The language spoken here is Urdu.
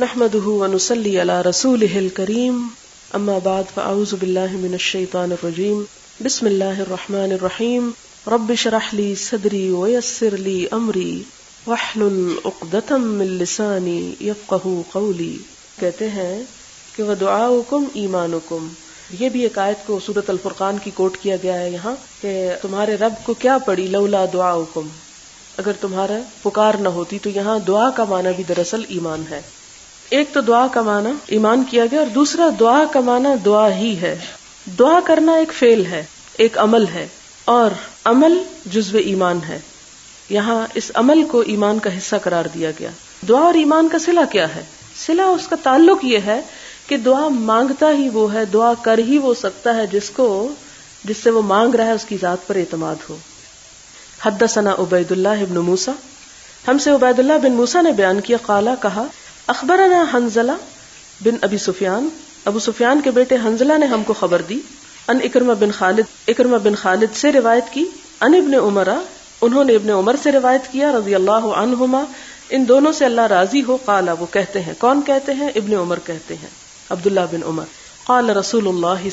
نحمده ونصلي على رسوله الكريم اما بعد فاعوذ بالله من الشيطان الرجيم بسم الله الرحمن الرحيم رب اشرح لي صدري ويسر لي امري واحلل عقدة من لساني يفقهوا قولي. کہتے ہیں کہ ودعاؤکم ایمانکم، یہ بھی ایک آیت کو سورۃ الفرقان کی کوٹ کیا گیا ہے یہاں کہ تمہارے رب کو کیا پڑی لولا دعاؤکم، اگر تمہارا پکار نہ ہوتی. تو یہاں دعا کا معنی بھی دراصل ایمان ہے. ایک تو دعا کا معنی ایمان کیا گیا اور دوسرا دعا کا معنی دعا ہی ہے. دعا کرنا ایک فعل ہے، ایک عمل ہے، اور عمل جزو ایمان ہے. یہاں اس عمل کو ایمان کا حصہ قرار دیا گیا. دعا اور ایمان کا صلہ کیا ہے؟ صلہ اس کا تعلق یہ ہے کہ دعا مانگتا ہی وہ ہے، دعا کر ہی وہ سکتا ہے جس سے وہ مانگ رہا ہے اس کی ذات پر اعتماد ہو. حدثنا عبید اللہ بن موسیٰ، ہم سے عبید اللہ بن موسیٰ نے بیان کیا، قالا کہا، اخبرنا حنزلہ بن ابی سفیان، ابو سفیان کے بیٹے حنزلہ نے ہم کو خبر دی، ان اکرمہ بن خالد سے روایت کی، ان ابن عمر، انہوں نے ابن عمر سے روایت کیا رضی اللہ عنہما، ان دونوں سے اللہ راضی ہو. قالا، وہ کہتے ہیں، کون کہتے ہیں؟ ابن عمر کہتے ہیں، عبداللہ بن عمر. قال رسول اللہ